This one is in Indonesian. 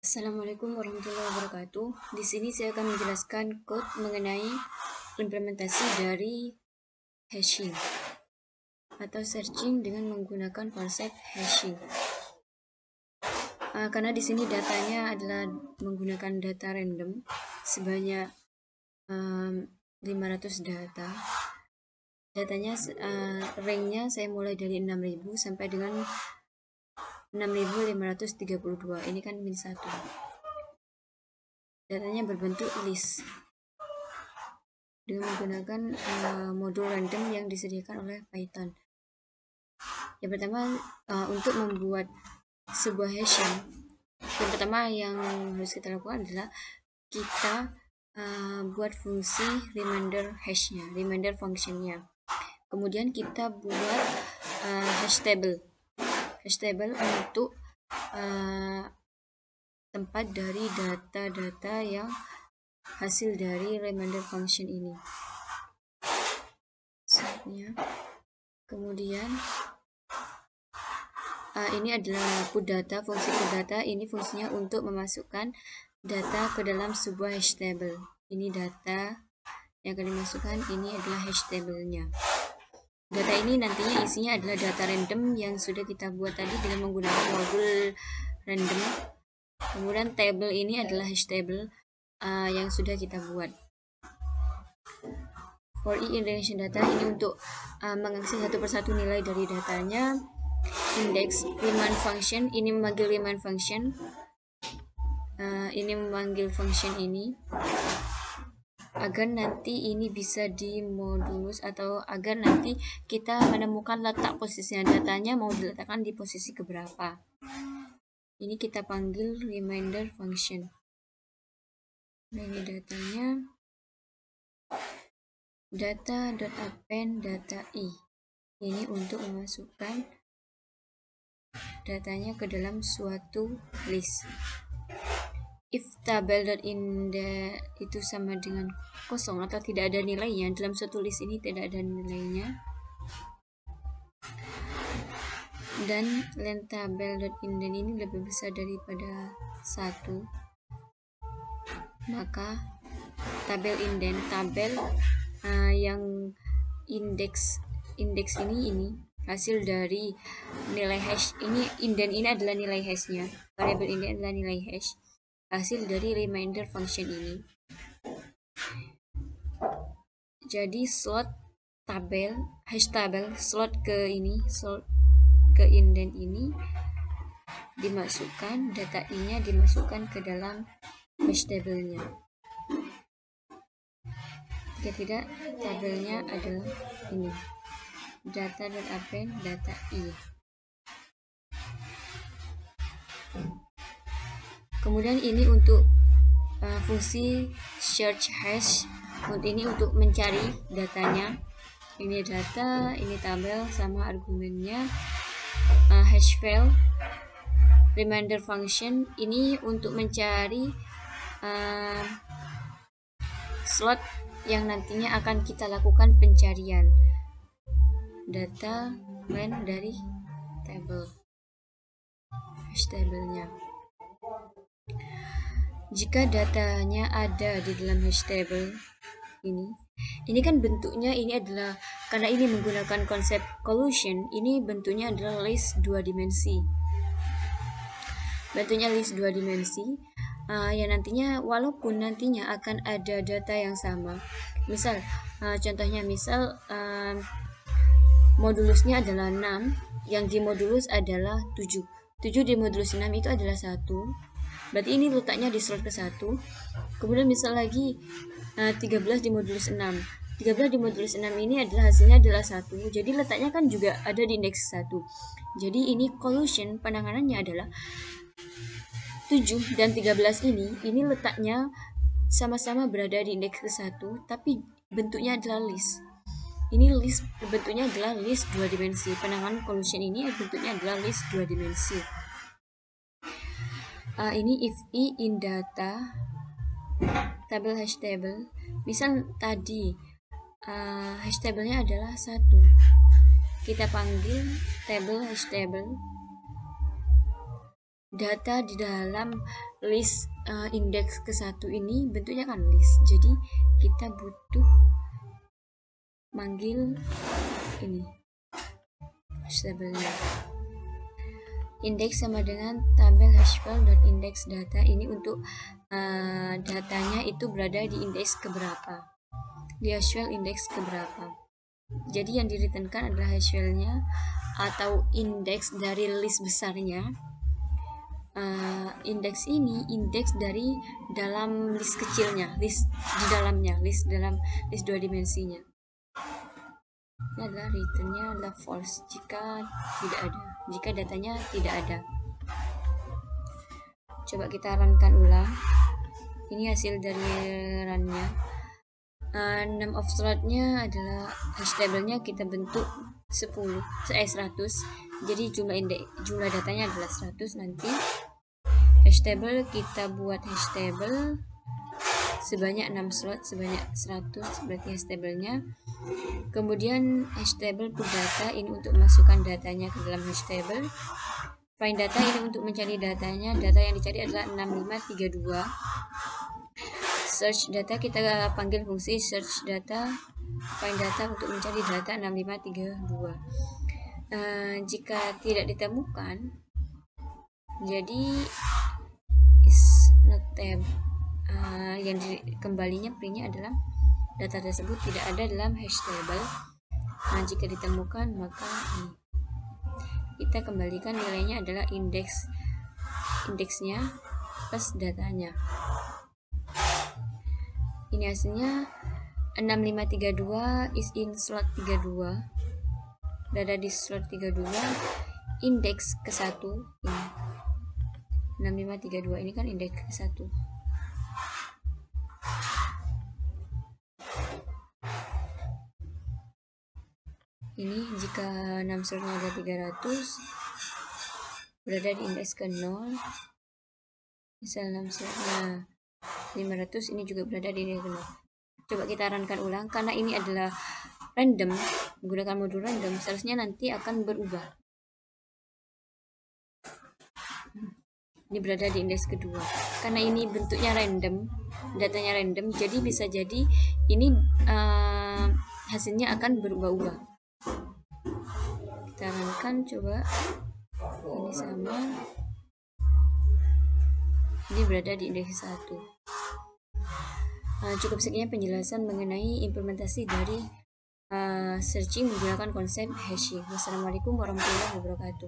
Assalamualaikum warahmatullahi wabarakatuh. Di sini saya akan menjelaskan code mengenai implementasi dari hashing atau searching dengan menggunakan konsep hashing. Karena di sini datanya adalah menggunakan data random sebanyak 500 data. Datanya ranknya saya mulai dari 6000 sampai dengan 6532. Ini kan min 1. Datanya berbentuk list dengan menggunakan modul random yang disediakan oleh Python. Yang pertama, untuk membuat sebuah hashing, yang pertama yang harus kita lakukan adalah kita buat fungsi reminder hashnya, reminder functionnya. Kemudian kita buat hash table untuk tempat dari data-data yang hasil dari reminder function ini. Kemudian ini adalah put data, fungsi put data ini fungsinya untuk memasukkan data ke dalam sebuah hash table. Ini data yang akan dimasukkan, ini adalah hash table-nya. Data ini nantinya isinya adalah data random yang sudah kita buat tadi dengan menggunakan modul random. Kemudian table ini adalah hash table yang sudah kita buat. For each indentation data ini untuk mengakses satu persatu nilai dari datanya. Index remind function ini memanggil remind function, ini memanggil function ini agar nanti ini bisa dimodulus atau agar nanti kita menemukan letak posisinya datanya mau diletakkan di posisi keberapa. Ini kita panggil reminder function. Nah, ini datanya data.append data i. Ini untuk memasukkan datanya ke dalam suatu list. If tabel.index itu sama dengan kosong atau tidak ada nilainya, dalam suatu list ini tidak ada nilainya, dan length tabel.indent ini lebih besar daripada 1, maka tabel indent, tabel yang indeks ini hasil dari nilai hash. Ini indent ini adalah nilai hashnya, variabel indent adalah nilai hash hasil dari reminder function ini. Jadi slot tabel, hash tabel, slot ke indent ini dimasukkan, data i-nya dimasukkan ke dalam hash tabelnya. Jika tidak, tabelnya adalah ini, data.append data i. Kemudian ini untuk fungsi search hash, ini untuk mencari datanya. Ini data, ini tabel sama argumennya. Hash file reminder function ini untuk mencari slot yang nantinya akan kita lakukan pencarian data main dari table hash tablenya. Jika datanya ada di dalam hash table ini kan bentuknya ini adalah, karena ini menggunakan konsep collusion, ini bentuknya adalah list 2 dimensi. Bentuknya list 2 dimensi yang nantinya walaupun nantinya akan ada data yang sama. Misal contohnya modulusnya adalah 6, yang dimodulus adalah 7. 7 dimodulus 6 itu adalah 1. Berarti ini letaknya di slot ke-1. Kemudian misal lagi 13 dimodulus 6. 13 dimodulus 6 ini adalah hasilnya adalah 1. Jadi letaknya kan juga ada di indeks 1. Jadi ini collusion penanganannya adalah 7 dan 13 ini letaknya sama-sama berada di indeks ke-1, tapi bentuknya adalah list. Ini list bentuknya adalah list 2 dimensi. Penanganan collusion ini bentuknya adalah list 2 dimensi. Ini if i in data tabel hash table. Misal tadi hash tablenya adalah 1. Kita panggil table hash table data di dalam list indeks ke-1 ini bentuknya kan list, jadi kita butuh manggil ini hashtabelnya. Indeks sama dengan tabel hashfile.index data, ini untuk datanya itu berada di indeks keberapa, di hashfile indeks keberapa. Jadi yang direturnkan adalah hashfile-nya atau indeks dari list besarnya. Indeks ini indeks dari dalam list kecilnya, list di dalamnya, list dalam list 2 dimensinya. Ini adalah returnnya adalah false jika tidak ada, jika datanya tidak ada. Coba kita runkan ulang. Ini hasil dari runnya. Name of slotnya adalah hashtabelnya kita bentuk 100. Jadi jumlah datanya adalah 100. Nanti hashtable kita buat hashtable sebanyak 6 slot sebanyak 100, berarti hashtable-nya. Kemudian hashtable put data, ini untuk masukkan datanya ke dalam hashtable. Find data, ini untuk mencari datanya. Data yang dicari adalah 6532. Search data, kita panggil fungsi search data. Find data untuk mencari data 6532. Jika tidak ditemukan, jadi is not tab. Yang kembalinya printnya adalah data tersebut tidak ada dalam hashtable. Jika ditemukan, maka kita kembalikan nilainya adalah indeksnya plus datanya. Ini hasilnya 6532 is in slot 32, berada di slot 32, indeks ke-1 ini 6532, ini kan indeks ke-1. Ini jika 6 slotnya ada 300, berada di indeks ke-0. Misal 6 slotnya 500, ini juga berada di indeks ke-0. Coba kita runkan ulang. Karena ini adalah random, menggunakan modul random, seharusnya nanti akan berubah. Ini berada di indeks kedua. Karena ini bentuknya random, datanya random, jadi bisa jadi ini hasilnya akan berubah-ubah. Kita runkan, coba ini sama, ini berada di indeks 1. Cukup sekian penjelasan mengenai implementasi dari searching menggunakan konsep hashing. Wassalamualaikum warahmatullahi wabarakatuh.